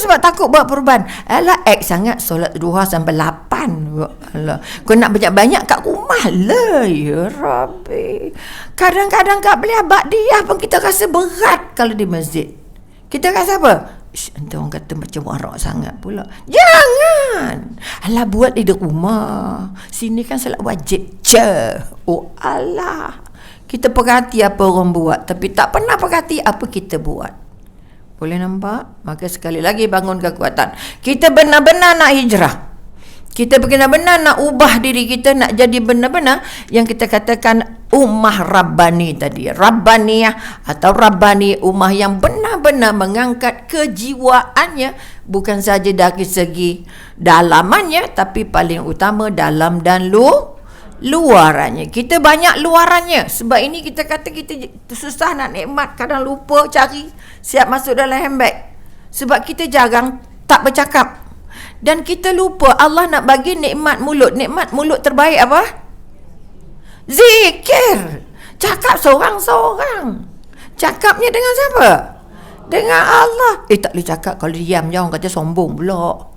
sebab takut buat perubahan. Alah, sangat solat duha sampai 8. Alah, kau nak banyak-banyak kat rumah lah. Ya Rabbi. Kadang-kadang kat beli Ba'diyah pun kita rasa berat kalau di masjid. Kita rasa apa? Nanti orang kata macam warak sangat pula. Jangan. Alah, buat di rumah. Sini kan solat wajib je. Oh alah. Kita perhati apa orang buat, tapi tak pernah perhati apa kita buat. Boleh nampak? Maka sekali lagi bangun kekuatan. Kita benar-benar nak hijrah. Kita benar-benar nak ubah diri kita, nak jadi benar-benar yang kita katakan ummah Rabbani tadi. Rabbaniyah atau Rabbani, ummah yang benar-benar mengangkat kejiwaannya, bukan saja dari segi dalamannya, tapi paling utama dalam dan luarannya. Kita banyak luarannya. Sebab ini kita kata kita susah nak nikmat, kadang lupa cari, siap masuk dalam handbag. Sebab kita jarang tak bercakap. Dan kita lupa Allah nak bagi nikmat mulut. Nikmat mulut terbaik apa? Zikir. Cakap seorang-seorang. Cakapnya dengan siapa? Dengan Allah. Tak boleh cakap kalau diam je, orang kata sombong pula.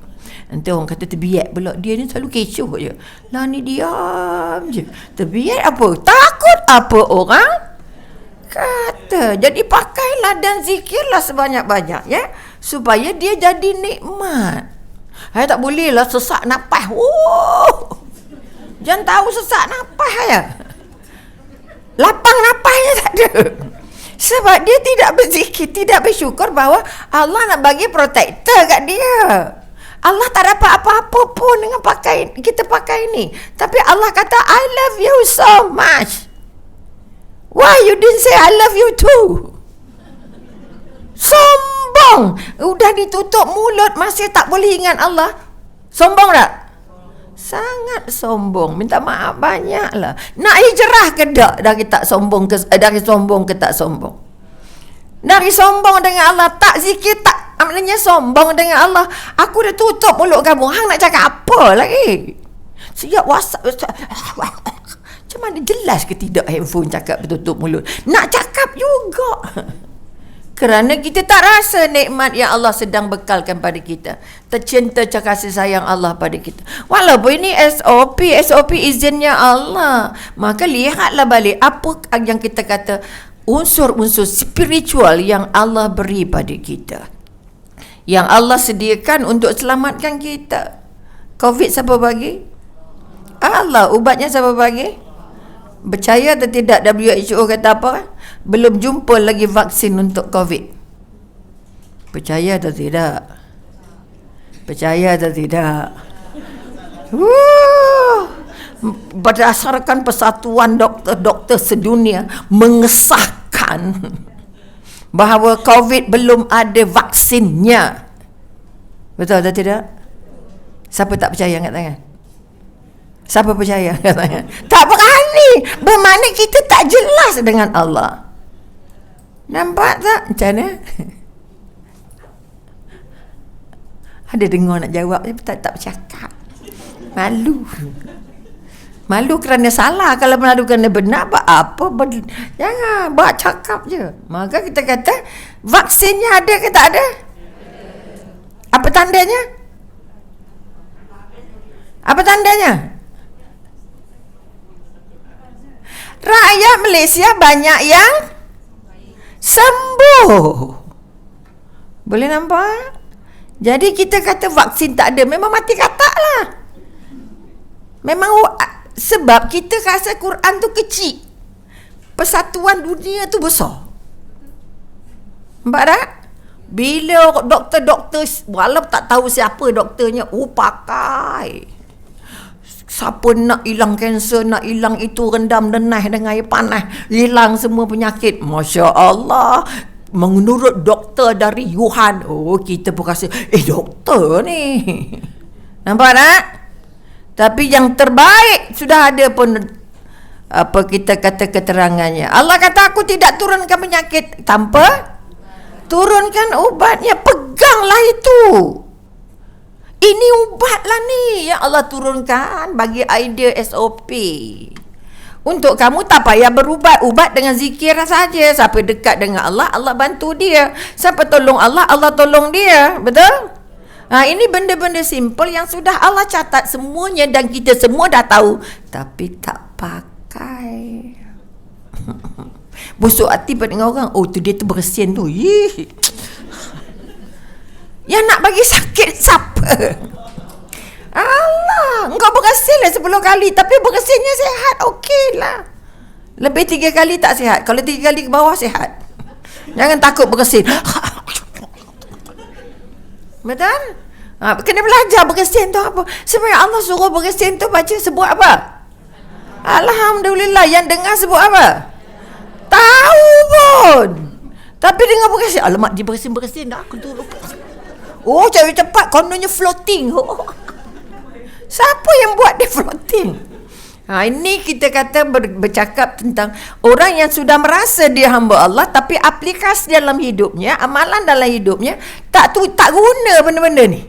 Nanti orang kata terbiat pula. Dia ni selalu kecoh je. Lah ni diam je. Terbiat apa? Takut apa orang kata. Jadi pakailah dan zikirlah sebanyak-banyak, ya, supaya dia jadi nikmat. Tak boleh lah sesak nafas. Jangan tahu sesak nafas ya. Lapang nafasnya tak ada. Sebab dia tidak berzikir, tidak bersyukur bahawa Allah nak bagi protektor kat dia. Allah tak dapat apa-apa pun dengan kita pakai ni. Tapi Allah kata, I love you so much. Why you didn't say I love you too? Sombong. Udah ditutup mulut, masih tak boleh ingat Allah. Sombong tak? Sangat sombong. Minta maaf banyaklah. Nak hijrah ke tak dari sombong ke tak sombong? Dari sombong dengan Allah tak zikir, tak, maknanya sombong dengan Allah. Aku dah tutup mulut kamu, hang nak cakap apa lagi? Siap WhatsApp. Macam mana jelas ke tidak handphone cakap tutup mulut? Nak cakap juga. Kerana kita tak rasa nikmat yang Allah sedang bekalkan pada kita. Tercinta kasih sayang Allah pada kita. Walaupun ini SOP izinnya Allah. Maka lihatlah balik apa yang kita kata unsur-unsur spiritual yang Allah beri pada kita. Yang Allah sediakan untuk selamatkan kita. COVID siapa bagi? Allah. Ubatnya siapa bagi? Percaya atau tidak WHO kata apa? Belum jumpa lagi vaksin untuk COVID. Percaya atau tidak? Percaya atau tidak? Berdasarkan Persatuan Doktor sedunia mengesahkan bahawa COVID belum ada vaksinnya. Betul atau tidak? Siapa tak percaya angkat tangan? Siapa percaya angkat tangan? Tak berani. Bermakna kita tak jelas dengan Allah. Nampak tak macam mana? Ada dengar nak jawab tapi tak bercakap. Malu kerana salah. Kalau malu kerana benar, apa jangan buat cakap je. Maka kita kata vaksinnya ada ke tak ada? Apa tandanya? Apa tandanya? Rakyat Malaysia banyak yang sembuh. Boleh nampak? Jadi kita kata vaksin tak ada, memang mati katak lah. Memang sebab kita rasa Quran tu kecil, persatuan dunia tu besar. Nampak tak? Bila doktor-doktor, walau tak tahu siapa doktornya, pakai. Siapa nak hilang kanser, nak hilang itu, rendam denai dengan air panas, hilang semua penyakit. Masya Allah. Menurut doktor dari Wuhan, kita pun rasa, doktor ni. Nampak tak? Tapi yang terbaik sudah ada pun apa kita kata keterangannya. Allah kata, aku tidak turunkan penyakit tanpa turunkan ubatnya. Peganglah itu. Ini ubatlah ni yang Allah turunkan bagi idea SOP. Untuk kamu tak payah berubat. Ubat dengan zikir saja. Siapa dekat dengan Allah, Allah bantu dia. Siapa tolong Allah, Allah tolong dia. Betul? Ini benda-benda simple yang sudah Allah catat semuanya dan kita semua dah tahu, tapi tak pakai. Busuk hati pada dengan orang, oh tu dia tu bersin tu. Yang nak bagi sakit siapa? Allah, engkau bersin lah 10 kali, tapi bersinnya sihat, okey lah. Lebih 3 kali tak sihat. Kalau 3 kali ke bawah sihat. Jangan takut bersin. Betul? Kena belajar bersin tu apa. Sebenarnya Allah suruh bersin tu baca sebut apa? Alhamdulillah. Yang dengar sebut apa? Tahu pun. Tapi dengar bersin. Alamak, dia bersin-bersin dah. Aku tu lupa. Oh, cari cepat. Kononnya floating. Siapa yang buat dia floating? Ini kita kata bercakap tentang orang yang sudah merasa dia hamba Allah, tapi aplikasi dalam hidupnya, amalan dalam hidupnya tak guna benda-benda ni.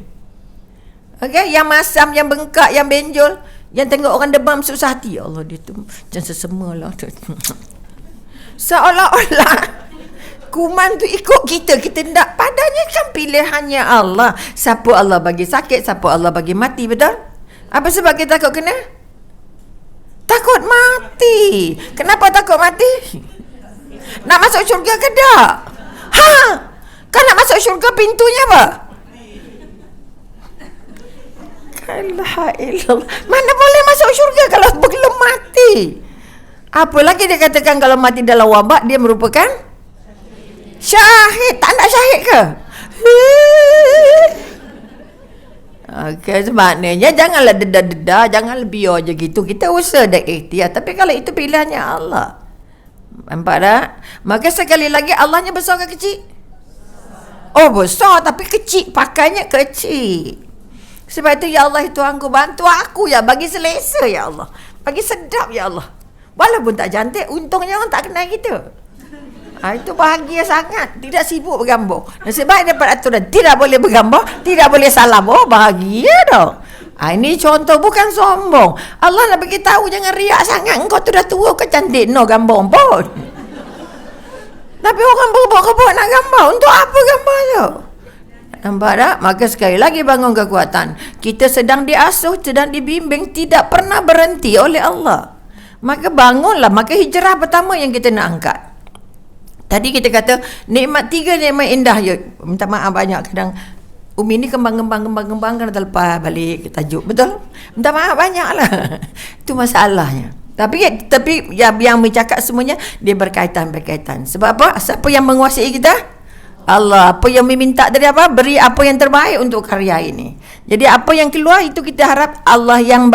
Okey, yang masam, yang bengkak, yang benjol, yang tengok orang demam susah hati. Ya Allah, dia tu macam sesama lah. Seolah-olah kuman tu ikut kita. Kita tak, padanya kan pilihannya Allah. Siapa Allah bagi sakit, siapa Allah bagi mati, betul? Apa sebab kita takut kena? Takut mati. Kenapa takut mati? Nak masuk syurga ke tak? Kan nak masuk syurga pintunya apa? Alhamdulillah. Mana boleh masuk syurga kalau belum mati? Apalagi dia katakan kalau mati dalam wabak, dia merupakan syahid. Tak nak syahid ke? Okey, maknanya janganlah dedah-dedah, janganlah biar je gitu. Kita usaha dan ikhtiar. Tapi kalau itu pilihannya Allah. Nampak tak? Maka sekali lagi, Allahnya besar ke kecil? Oh, besar tapi kecil. Pakainya kecil. Sebab itu, ya Allah, Tuhanku, bantu aku ya. Bagi selesa, ya Allah. Bagi sedap, ya Allah. Walaupun tak cantik, untungnya orang tak kenal kita. Itu bahagia sangat. Tidak sibuk bergambar. Nasib baik dapat aturan. Tidak boleh bergambar, tidak boleh salam. Oh, bahagia dah. Ini contoh, bukan sombong. Allah nak bagi tahu jangan riak sangat. Engkau tu dah tua ke cantik? No gambar pun. Tapi orang berebut-rebut nak gambar. Untuk apa gambar tu? Nampak tak? Maka sekali lagi bangun kekuatan. Kita sedang diasuh, sedang dibimbing, tidak pernah berhenti oleh Allah. Maka bangunlah. Maka hijrah pertama yang kita nak angkat. Tadi kita kata nikmat 3 nikmat indah je. Minta maaf banyak kadang Umi ni kembang kan terlepas balik ke tajuk. Betul? Minta maaf banyaklah. Itu masalahnya. Tapi yang bercakap semuanya dia berkaitan. Sebab apa? Siapa yang menguasai kita? Allah. Apa yang meminta dari apa? Beri apa yang terbaik untuk karya ini. Jadi apa yang keluar itu kita harap Allah yang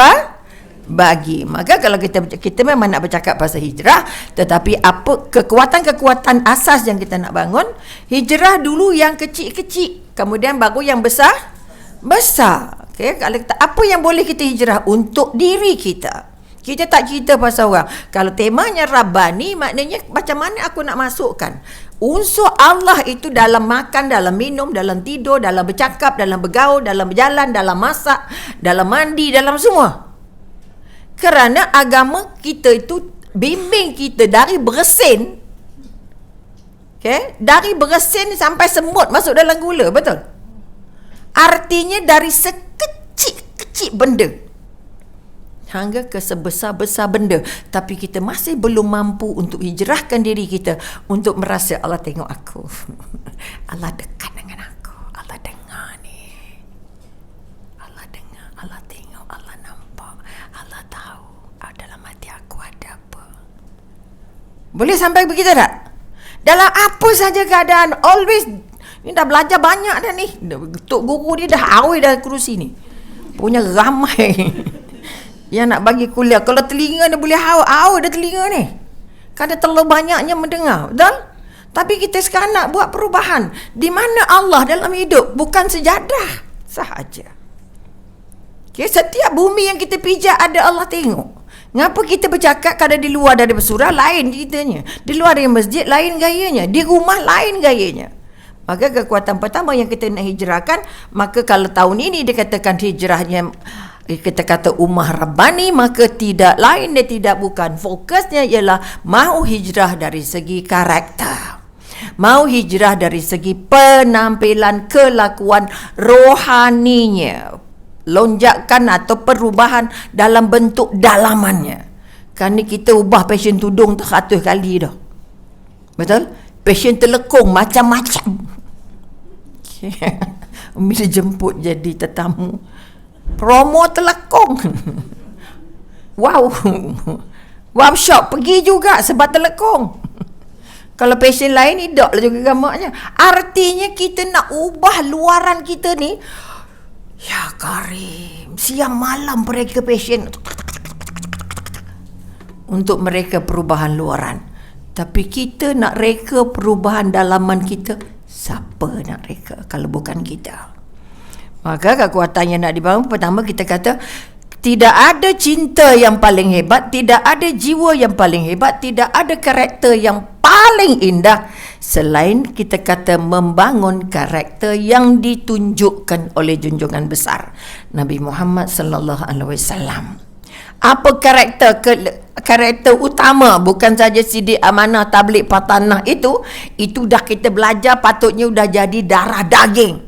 bagi. Maka kalau kita memang nak bercakap pasal hijrah, tetapi apa kekuatan-kekuatan asas yang kita nak bangun, hijrah dulu yang kecil-kecil, kemudian baru yang besar. Okey, kalau kita, apa yang boleh kita hijrah untuk diri kita. Kita tak cerita pasal orang. Kalau temanya Rabbani, maknanya macam mana aku nak masukkan unsur Allah itu dalam makan, dalam minum, dalam tidur, dalam bercakap, dalam bergaul, dalam berjalan, dalam masak, dalam mandi, dalam semua. Kerana agama kita itu bimbing kita dari bersin. Okay? Dari bersin sampai semut masuk dalam gula. Betul? Artinya dari sekecil-kecil benda hingga ke sebesar-besar benda. Tapi kita masih belum mampu untuk hijrahkan diri kita untuk merasa Allah tengok aku. Allah dekat dengan aku. Allah dengar ni. Allah dengar. Allah tengok. Allah nampak. Allah tahu dalam hati aku ada apa. Boleh sampai begitu tak? Dalam apa saja keadaan, always. Ni dah belajar banyak dah ni. Tok guru dia dah awal dah kerusi ni. Punya ramai yang nak bagi kuliah. Kalau telinga dia boleh awal dah telinga ni. Kan dia terlalu banyaknya mendengar. Betul? Tapi kita sekarang nak buat perubahan. Di mana Allah dalam hidup, bukan sejadah sahaja. Okay, setiap bumi yang kita pijak ada Allah tengok. Ngapa kita bercakap kalau di luar dari bersurah lain ceritanya. Di luar dari masjid lain gayanya. Di rumah lain gayanya. Maka kekuatan pertama yang kita nak hijrahkan, maka kalau tahun ini dikatakan hijrahnya, kita kata Ummah Rabbani, maka tidak lain dan tidak bukan. Fokusnya ialah mahu hijrah dari segi karakter. Mau hijrah dari segi penampilan, kelakuan rohaninya, lonjakan atau perubahan dalam bentuk dalamannya. Kan ni kita ubah fashion tudung 100 kali dah. Betul? Fashion telekung macam-macam. Umi dijemput jadi tetamu. Promo telekung. Wow. Wow shop pergi juga sebab telekung. Kalau fashion lain ni tak lah juga gamaknya. Artinya kita nak ubah luaran kita ni. Ya Karim, siang malam mereka fashion untuk mereka perubahan luaran. Tapi kita nak reka perubahan dalaman kita. Siapa nak reka kalau bukan kita? Maka kekuatan yang nak dibangun, pertama kita kata tidak ada cinta yang paling hebat, tidak ada jiwa yang paling hebat, tidak ada karakter yang paling indah selain kita kata membangun karakter yang ditunjukkan oleh junjungan besar Nabi Muhammad sallallahu alaihi wasallam. Apa karakter utama, bukan saja sidik amanah tabligh patanah itu dah kita belajar, patutnya dah jadi darah daging.